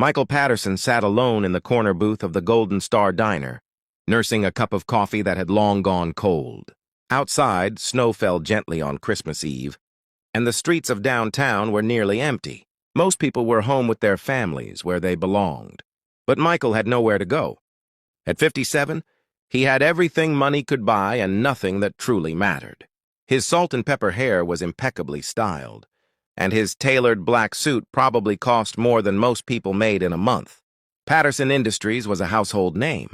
Michael Patterson sat alone in the corner booth of the Golden Star Diner, nursing a cup of coffee that had long gone cold. Outside, snow fell gently on Christmas Eve, and the streets of downtown were nearly empty. Most people were home with their families, where they belonged. But Michael had nowhere to go. At 57, he had everything money could buy and nothing that truly mattered. His salt and pepper hair was impeccably styled, and his tailored black suit probably cost more than most people made in a month. Patterson Industries was a household name.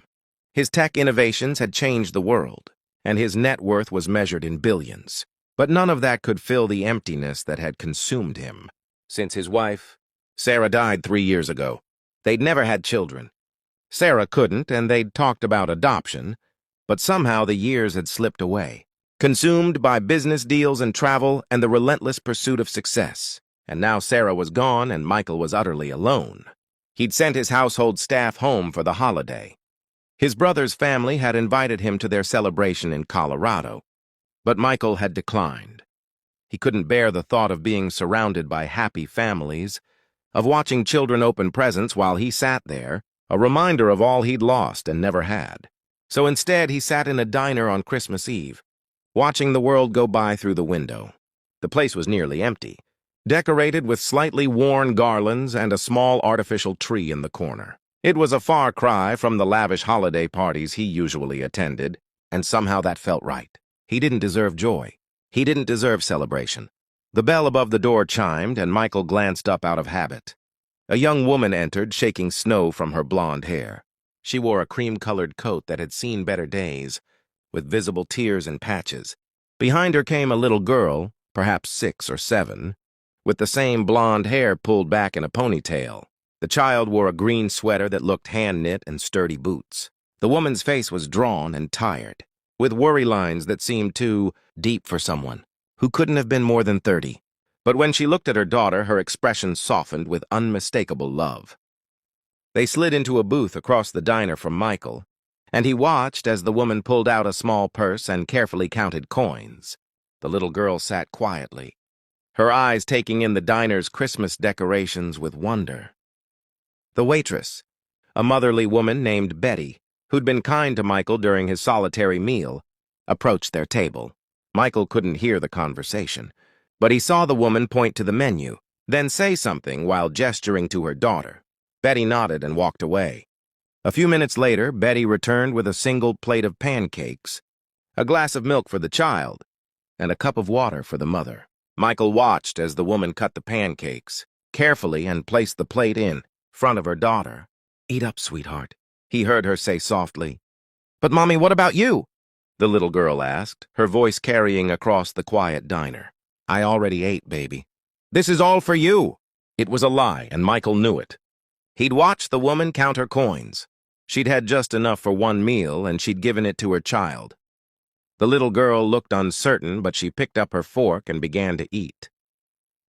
His tech innovations had changed the world, and his net worth was measured in billions. But none of that could fill the emptiness that had consumed him. Since his wife, Sarah, died 3 years ago, they'd never had children. Sarah couldn't, and they'd talked about adoption, but somehow the years had slipped away, consumed by business deals and travel and the relentless pursuit of success. And now Sarah was gone and Michael was utterly alone. He'd sent his household staff home for the holiday. His brother's family had invited him to their celebration in Colorado, but Michael had declined. He couldn't bear the thought of being surrounded by happy families, of watching children open presents while he sat there, a reminder of all he'd lost and never had. So instead, he sat in a diner on Christmas Eve, watching the world go by through the window. The place was nearly empty, decorated with slightly worn garlands and a small artificial tree in the corner. It was a far cry from the lavish holiday parties he usually attended, and somehow that felt right. He didn't deserve joy. He didn't deserve celebration. The bell above the door chimed, and Michael glanced up out of habit. A young woman entered, shaking snow from her blonde hair. She wore a cream-colored coat that had seen better days, with visible tears and patches. Behind her came a little girl, perhaps 6 or 7, with the same blonde hair pulled back in a ponytail. The child wore a green sweater that looked hand-knit and sturdy boots. The woman's face was drawn and tired, with worry lines that seemed too deep for someone who couldn't have been more than 30. But when she looked at her daughter, her expression softened with unmistakable love. They slid into a booth across the diner from Michael, and he watched as the woman pulled out a small purse and carefully counted coins. The little girl sat quietly, her eyes taking in the diner's Christmas decorations with wonder. The waitress, a motherly woman named Betty, who'd been kind to Michael during his solitary meal, approached their table. Michael couldn't hear the conversation, but he saw the woman point to the menu, then say something while gesturing to her daughter. Betty nodded and walked away. A few minutes later, Betty returned with a single plate of pancakes, a glass of milk for the child, and a cup of water for the mother. Michael watched as the woman cut the pancakes carefully and placed the plate in front of her daughter. "Eat up, sweetheart," he heard her say softly. "But, Mommy, what about you?" the little girl asked, her voice carrying across the quiet diner. "I already ate, baby." "This is all for you." It was a lie, and Michael knew it. He'd watched the woman count her coins. She'd had just enough for one meal, and she'd given it to her child. The little girl looked uncertain, but she picked up her fork and began to eat.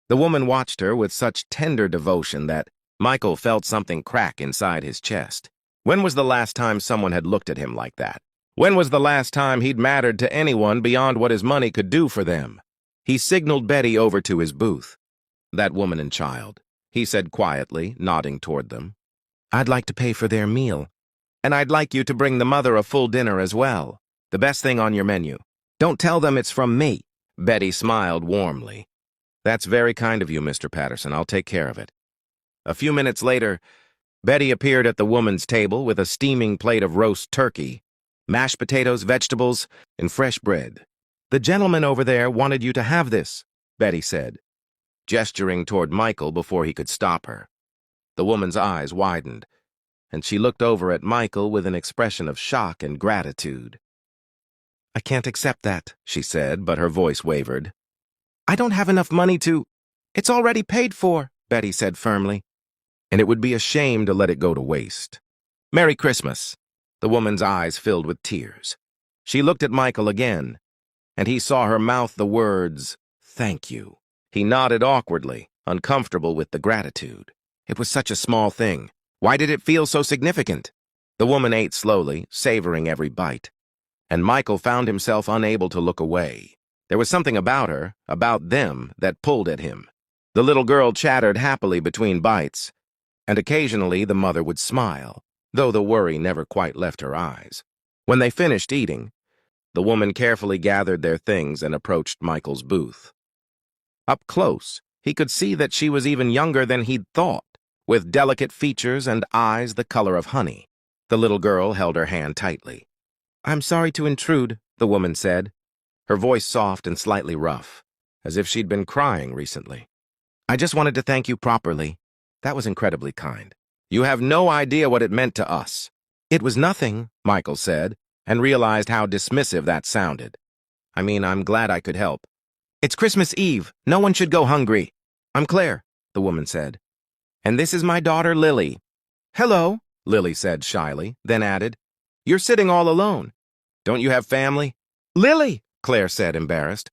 The woman watched her with such tender devotion that Michael felt something crack inside his chest. When was the last time someone had looked at him like that? When was the last time he'd mattered to anyone beyond what his money could do for them? He signaled Betty over to his booth. "That woman and child," he said quietly, nodding toward them. "I'd like to pay for their meal, and I'd like you to bring the mother a full dinner as well. The best thing on your menu. Don't tell them it's from me." Betty smiled warmly. "That's very kind of you, Mr. Patterson. I'll take care of it." A few minutes later, Betty appeared at the woman's table with a steaming plate of roast turkey, mashed potatoes, vegetables, and fresh bread. "The gentleman over there wanted you to have this," Betty said, gesturing toward Michael before he could stop her. The woman's eyes widened, and she looked over at Michael with an expression of shock and gratitude. "I can't accept that," she said, but her voice wavered. "I don't have enough money to—" "It's already paid for," Betty said firmly, "and it would be a shame to let it go to waste. Merry Christmas." The woman's eyes filled with tears. She looked at Michael again, and he saw her mouth the words, "Thank you." He nodded awkwardly, uncomfortable with the gratitude. It was such a small thing. Why did it feel so significant? The woman ate slowly, savoring every bite, and Michael found himself unable to look away. There was something about her, about them, that pulled at him. The little girl chattered happily between bites, and occasionally the mother would smile, though the worry never quite left her eyes. When they finished eating, the woman carefully gathered their things and approached Michael's booth. Up close, he could see that she was even younger than he'd thought, with delicate features and eyes the color of honey. The little girl held her hand tightly. "I'm sorry to intrude," the woman said, her voice soft and slightly rough, as if she'd been crying recently. "I just wanted to thank you properly. That was incredibly kind. You have no idea what it meant to us." "It was nothing," Michael said, and realized how dismissive that sounded. "I mean, I'm glad I could help. It's Christmas Eve. No one should go hungry." "I'm Claire," the woman said. "And this is my daughter, Lily." "Hello," Lily said shyly, then added, "You're sitting all alone. Don't you have family?" "Lily," Claire said, embarrassed.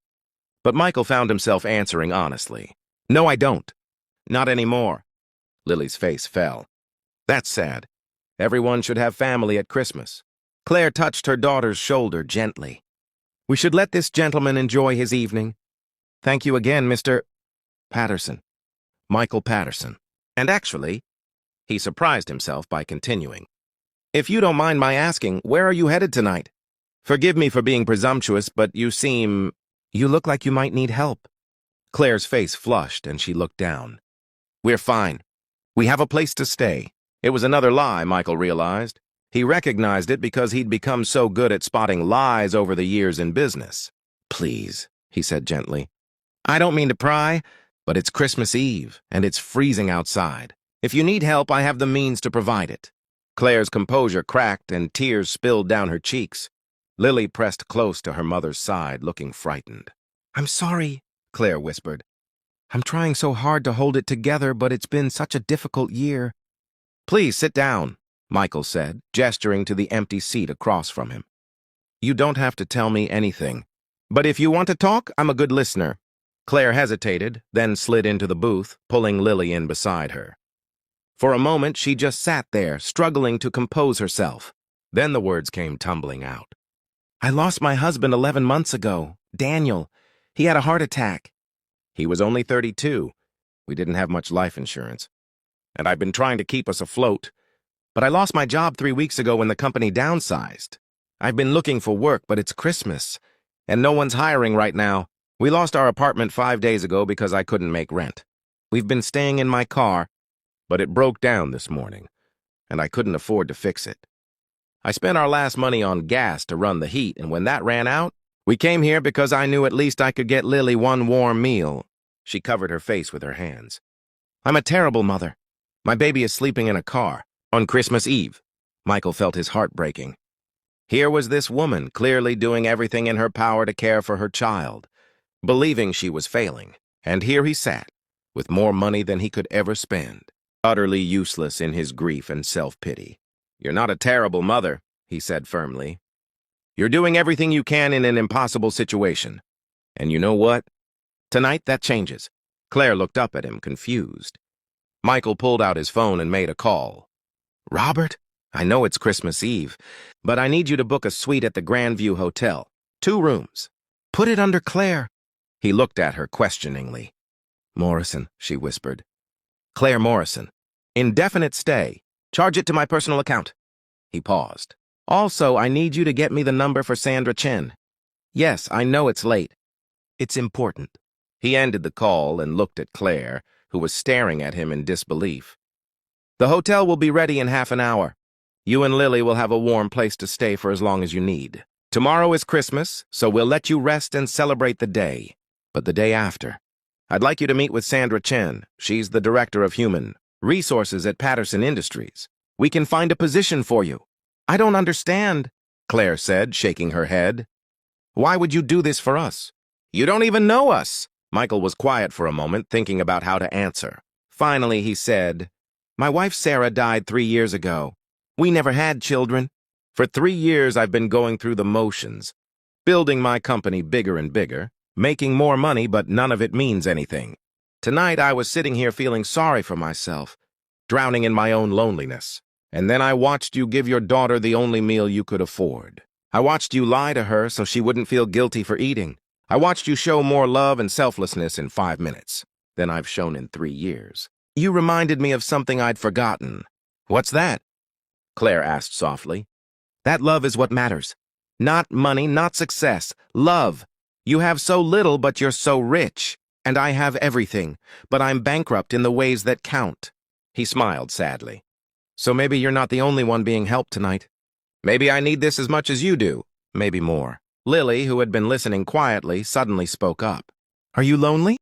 But Michael found himself answering honestly. "No, I don't. Not anymore." Lily's face fell. "That's sad. Everyone should have family at Christmas." Claire touched her daughter's shoulder gently. "We should let this gentleman enjoy his evening. Thank you again, Mr. Patterson. Michael Patterson." And actually, he surprised himself by continuing. "If you don't mind my asking, where are you headed tonight? Forgive me for being presumptuous, but you look like you might need help." Claire's face flushed and she looked down. "We're fine. We have a place to stay." It was another lie, Michael realized. He recognized it because he'd become so good at spotting lies over the years in business. "Please," he said gently. "I don't mean to pry, but it's Christmas Eve, and it's freezing outside. If you need help, I have the means to provide it." Claire's composure cracked and tears spilled down her cheeks. Lily pressed close to her mother's side, looking frightened. "I'm sorry," Claire whispered. "I'm trying so hard to hold it together, but it's been such a difficult year." "Please sit down," Michael said, gesturing to the empty seat across from him. "You don't have to tell me anything. But if you want to talk, I'm a good listener." Claire hesitated, then slid into the booth, pulling Lily in beside her. For a moment, she just sat there, struggling to compose herself. Then the words came tumbling out. "I lost my husband 11 months ago, Daniel. He had a heart attack." "He was only 32. We didn't have much life insurance. And I've been trying to keep us afloat. But I lost my job 3 weeks ago when the company downsized. I've been looking for work, but it's Christmas, and no one's hiring right now. We lost our apartment 5 days ago because I couldn't make rent. We've been staying in my car, but it broke down this morning, and I couldn't afford to fix it. I spent our last money on gas to run the heat, and when that ran out, we came here because I knew at least I could get Lily one warm meal." She covered her face with her hands. "I'm a terrible mother. My baby is sleeping in a car on Christmas Eve." Michael felt his heart breaking. Here was this woman clearly doing everything in her power to care for her child, believing she was failing, and here he sat, with more money than he could ever spend, utterly useless in his grief and self-pity. "You're not a terrible mother," he said firmly. "You're doing everything you can in an impossible situation. And you know what? Tonight that changes." Claire looked up at him, confused. Michael pulled out his phone and made a call. "Robert, I know it's Christmas Eve, but I need you to book a suite at the Grandview Hotel. 2 rooms. Put it under Claire." He looked at her questioningly. "Morrison," she whispered. "Claire Morrison. Indefinite stay. Charge it to my personal account." He paused. "Also, I need you to get me the number for Sandra Chen. Yes, I know it's late. It's important." He ended the call and looked at Claire, who was staring at him in disbelief. "The hotel will be ready in half an hour. You and Lily will have a warm place to stay for as long as you need. Tomorrow is Christmas, so we'll let you rest and celebrate the day. But the day after, I'd like you to meet with Sandra Chen. She's the Director of Human Resources at Patterson Industries. We can find a position for you." "I don't understand," Claire said, shaking her head. "Why would you do this for us? You don't even know us." Michael was quiet for a moment, thinking about how to answer. Finally, he said, "My wife Sarah died 3 years ago. We never had children. For 3 years, I've been going through the motions, building my company bigger and bigger, making more money, but none of it means anything. Tonight, I was sitting here feeling sorry for myself, drowning in my own loneliness. And then I watched you give your daughter the only meal you could afford. I watched you lie to her so she wouldn't feel guilty for eating. I watched you show more love and selflessness in 5 minutes than I've shown in 3 years. You reminded me of something I'd forgotten. What's that? Claire asked softly. That love is what matters. Not money, not success. Love. You have so little, but you're so rich. And I have everything, but I'm bankrupt in the ways that count. He smiled sadly. So maybe you're not the only one being helped tonight. Maybe I need this as much as you do. Maybe more. Lily, who had been listening quietly, suddenly spoke up. Are you lonely?